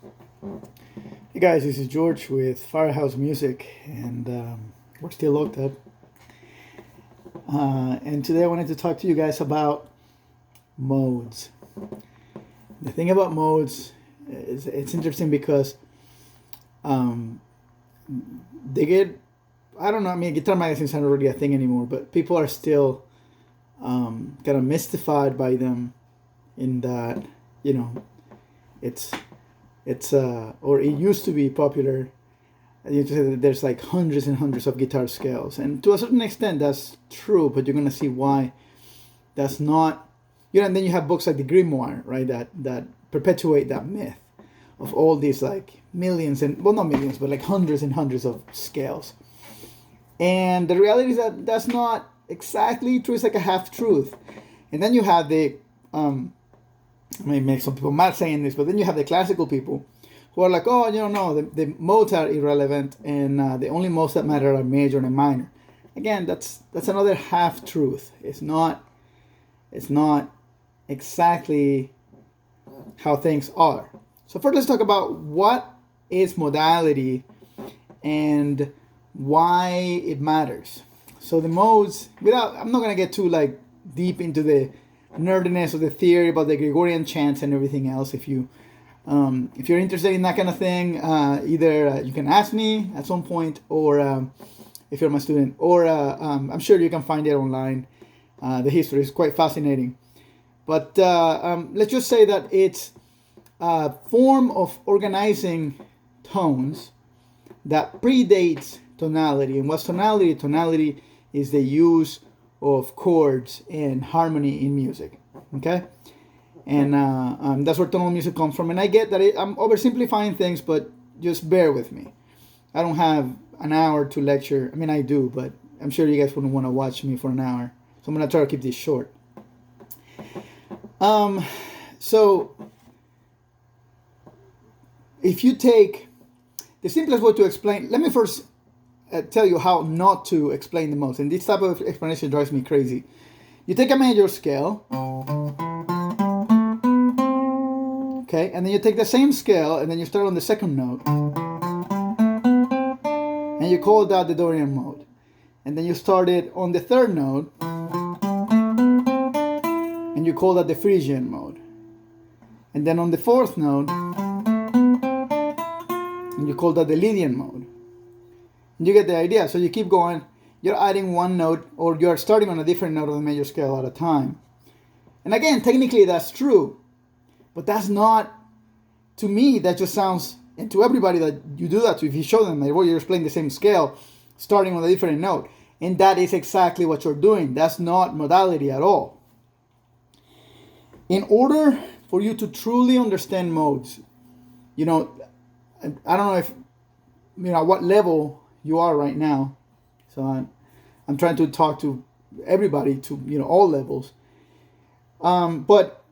Hey guys, this is George with Firehouse Music, and we're still locked up. And today I wanted to talk to you guys about modes. The thing about modes is it's interesting because um, they get, I don't know, I mean, guitar magazines aren't really a thing anymore, but people are still kind of mystified by them in that, you know, it's, or it used to be popular. You have to say that there's like hundreds and hundreds of guitar scales, and to a certain extent that's true. But you're gonna see why that's not. And then you have books like the Grimoire, right? That perpetuate that myth of all these like millions and well, not millions, but like hundreds and hundreds of scales. And the reality is that that's not exactly true. It's like a half truth. And then you have the I may make some people mad saying this, but then you have the classical people who are like, oh, no, the modes are irrelevant, and the only modes that matter are major and minor. Again, that's another half truth. It's not exactly how things are. So first, let's talk about what is modality and why it matters. So the modes, I'm not gonna get too like deep into the nerdiness of the theory about the Gregorian chants and everything else. If you're interested in that kind of thing, either you can ask me at some point, or if you're my student, or I'm sure you can find it online. The history is quite fascinating. But let's just say that it's a form of organizing tones that predates tonality. And what's tonality? Tonality is the use of chords and harmony in music. Okay? And that's where tonal music comes from. And I get that I'm oversimplifying things, but just bear with me. I don't have an hour to lecture. I mean, I do, but I'm sure you guys wouldn't want to watch me for an hour. So I'm going to try to keep this short. So if you take the simplest way to explain, let me first tell you how not to explain the modes. And this type of explanation drives me crazy. You take a major scale, okay, and then you take the same scale and then you start on the second note, and you call that the Dorian mode. And then you start it on the third note, and you call that the Phrygian mode. And then on the fourth note, and you call that the Lydian mode. You get the idea. So you keep going. You're adding one note, or you're starting on a different note of the major scale at a time. And again, technically that's true. But that's not, to me, that just sounds, and to everybody that you do that to, if you show them that you're playing the same scale, starting on a different note. And that is exactly what you're doing. That's not modality at all. In order for you to truly understand modes, I don't know if, what level you are right now. So I'm trying to talk to everybody, to all levels. But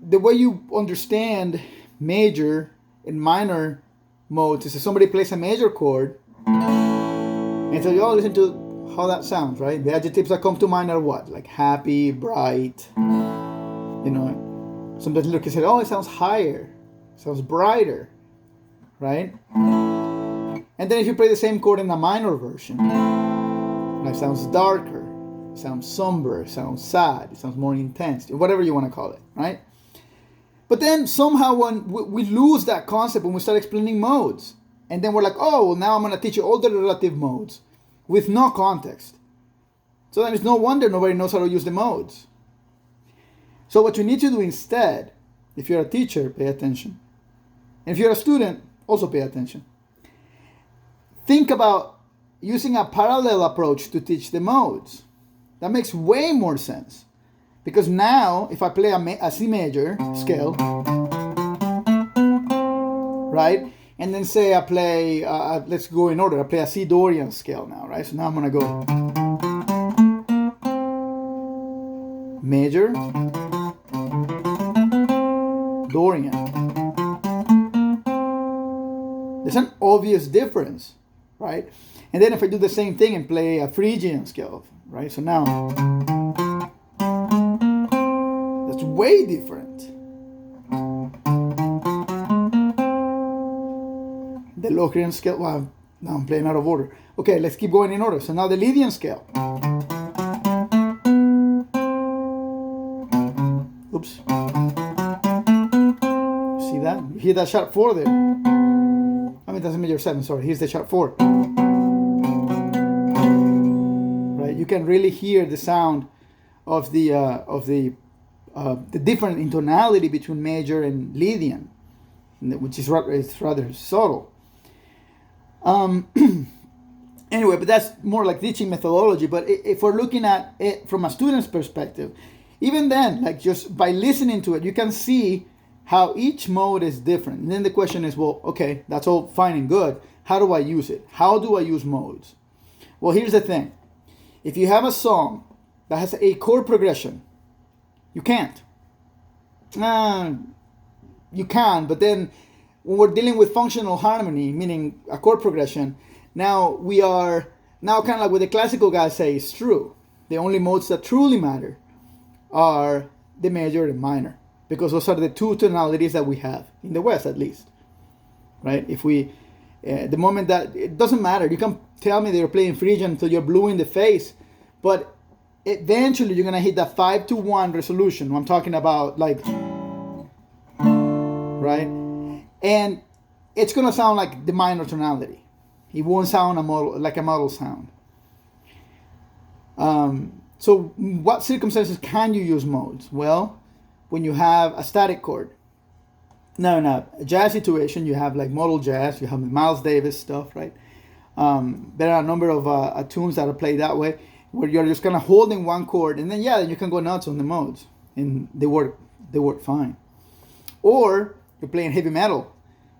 the way you understand major and minor modes is if somebody plays a major chord and so you all listen to how that sounds, right? The adjectives that come to mind are what? Like happy, bright. Sometimes look and say, oh, it sounds higher, it sounds brighter, right? And then if you play the same chord in a minor version, it sounds darker, it sounds somber, it sounds sad, it sounds more intense, whatever you want to call it, right? But then somehow when we lose that concept when we start explaining modes. And then we're like, oh, well, now I'm going to teach you all the relative modes with no context. So then it's no wonder nobody knows how to use the modes. So what you need to do instead, if you're a teacher, pay attention. And if you're a student, also pay attention. Think about using a parallel approach to teach the modes. That makes way more sense. Because now, if I play a C major scale, right? And then say I play, let's go in order, I play a C Dorian scale now, right? So now I'm going to go major, Dorian. There's an obvious difference, right? And then if I do the same thing and play a Phrygian scale, right? So now, that's way different. the Locrian scale. Well, now I'm playing out of order. Okay, let's keep going in order. So now the Lydian scale. Oops. See that? You hear that sharp 4 there. I mean, that's a major 7, sorry. Here's the sharp 4. Right? You can really hear the sound of the different intonality between major and Lydian, which is rather subtle. Anyway, but that's more like teaching methodology. But if we're looking at it from a student's perspective, even then, like just by listening to it, you can see how each mode is different. And then the question is, well, okay, that's all fine and good. How do I use it? How do I use modes? Well, here's the thing. If you have a song that has a chord progression, you can't. You can, but then when we're dealing with functional harmony, meaning a chord progression, now we are kind of like what the classical guys say is true. The only modes that truly matter are the major and minor, because those are the two tonalities that we have in the West, at least, right? If we, the moment that it doesn't matter, you can tell me that you're playing Phrygian until you're blue in the face, but eventually you're gonna hit that 5-1 resolution. I'm talking about like, right? And it's gonna sound like the minor tonality. It won't sound like a modal sound. So what circumstances can you use modes? Well, when you have a static chord. Now in a jazz situation, you have like modal jazz, you have Miles Davis stuff, right? There are a number of tunes that are played that way, where you're just kind of holding one chord, and then you can go nuts on the modes, and they work fine. Or you're playing heavy metal,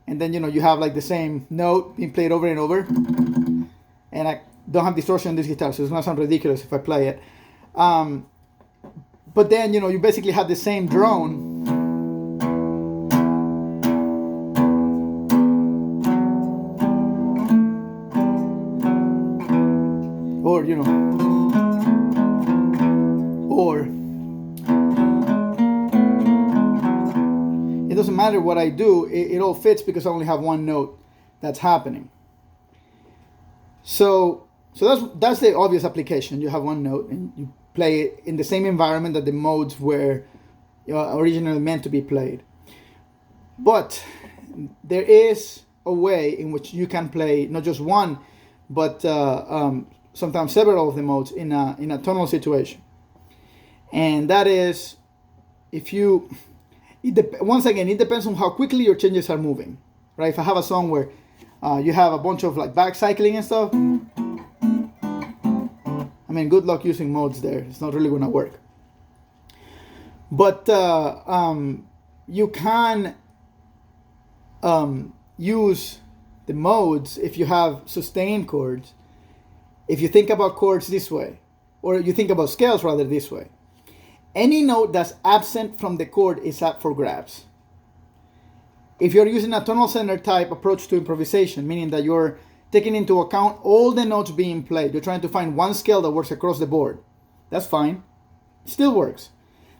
and then you have like the same note being played over and over, and I don't have distortion on this guitar, so it's gonna sound ridiculous if I play it. But then you basically have the same drone. Or it doesn't matter what I do, it all fits because I only have one note that's happening. So that's the obvious application. You have one note and you play it in the same environment that the modes were originally meant to be played. But there is a way in which you can play not just one, but sometimes several of the modes in a tonal situation. And that is, once again, it depends on how quickly your changes are moving, right? If I have a song where you have a bunch of like back cycling and stuff, I mean, good luck using modes there. It's not really going to work. But you can use the modes if you have sustained chords. If you think about chords this way, or you think about scales rather this way, any note that's absent from the chord is up for grabs. If you're using a tonal center type approach to improvisation, meaning that you're taking into account all the notes being played, you're trying to find one scale that works across the board, that's fine. It still works.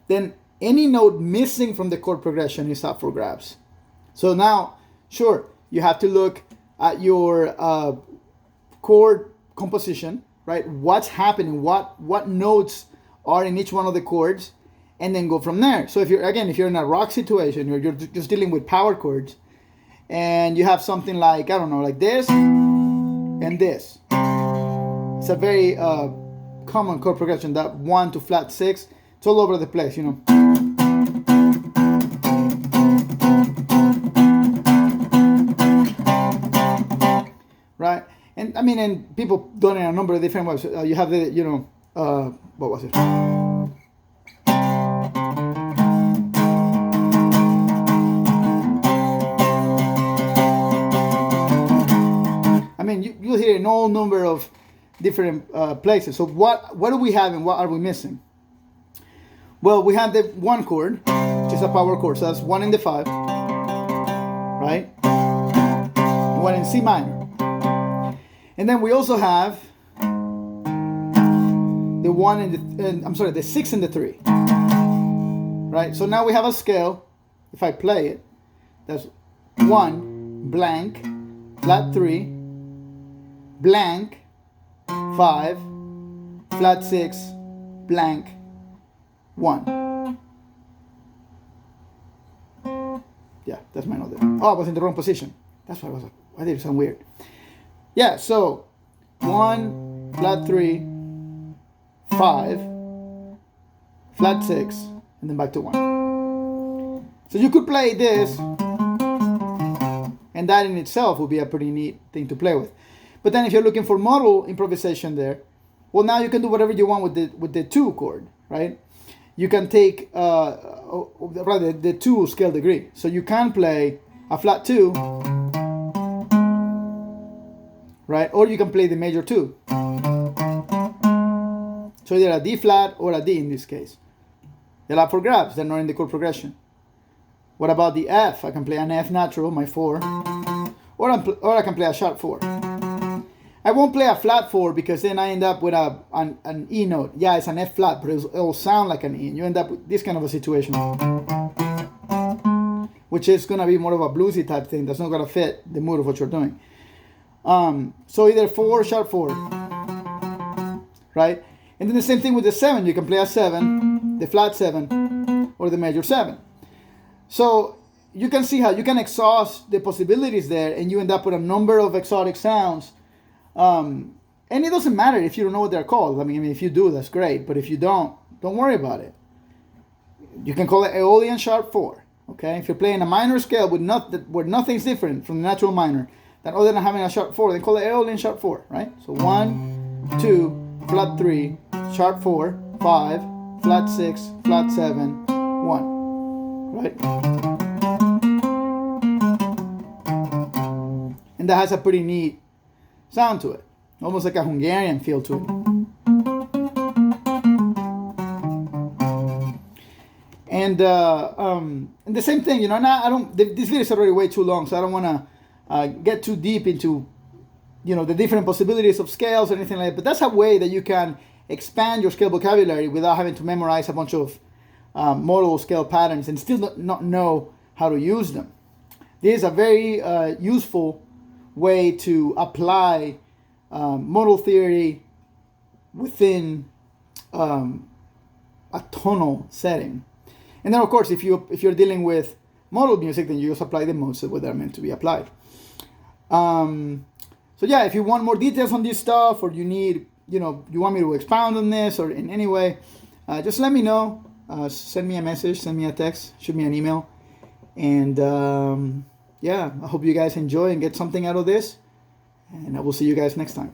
Then any note missing from the chord progression is up for grabs. So now, sure, you have to look at your chord composition, right? What's happening? What notes are in each one of the chords, and then go from there. So if you're in a rock situation, or you're just dealing with power chords, and you have something like, I don't know, like this and this. It's a very common chord progression, that 1 to flat 6. It's all over the place, Right? And I mean, and people done it in a number of different ways. You have the, what was it? I mean, you'll hear an all number of different places. So what do we have and what are we missing? Well, we have the one chord, which is a power chord. So that's 1 in the 5, right? 1 in C minor. And then we also have the 1 in the 6 and the 3, right? So now we have a scale. If I play it, that's 1 blank flat 3, blank, 5, flat 6, blank, 1. Yeah, that's my note there. Oh, I was in the wrong position. That's why I was like, why did it sound weird? Yeah, so 1, flat 3, 5, flat 6, and then back to 1. So you could play this, and that in itself would be a pretty neat thing to play with. But then if you're looking for modal improvisation there, well, now you can do whatever you want with the 2 chord, right? You can take rather the 2 scale degree. So you can play a flat 2, right? Or you can play the major 2. So either a D flat or a D in this case. They're up for grabs. They're not in the chord progression. What about the F? I can play an F natural, my 4, or I can play a sharp 4. I won't play a flat 4 because then I end up with an E note. Yeah, it's an F flat, but it'll sound like an E. And you end up with this kind of a situation, which is going to be more of a bluesy type thing. That's not going to fit the mood of what you're doing. So either 4 or sharp 4, right? And then the same thing with the 7. You can play a 7, the flat 7, or the major 7. So you can see how you can exhaust the possibilities there, and you end up with a number of exotic sounds. And it doesn't matter if you don't know what they're called. I mean, if you do, that's great. But if you don't worry about it. You can call it Aeolian sharp 4. Okay, if you're playing a minor scale where nothing's different from the natural minor, that other than having a sharp 4, then call it Aeolian sharp 4, right? So 1, 2, flat 3, sharp 4, 5, flat 6, flat 7, 1, right? And that has a pretty neat sound to it, almost like a Hungarian feel to it. And the same thing, you know. Now this video is already way too long, so I don't want to get too deep into, you know, the different possibilities of scales or anything like that. But that's a way that you can expand your scale vocabulary without having to memorize a bunch of modal scale patterns and still not know how to use them. This is a very useful way to apply modal theory within a tonal setting. And then, of course, if you're dealing with modal music, then you just apply the modes that are meant to be applied. So yeah, if you want more details on this stuff, or you need, you want me to expound on this, or in any way, just let me know. Send me a message, send me a text, shoot me an email. And yeah, I hope you guys enjoy and get something out of this. And I will see you guys next time.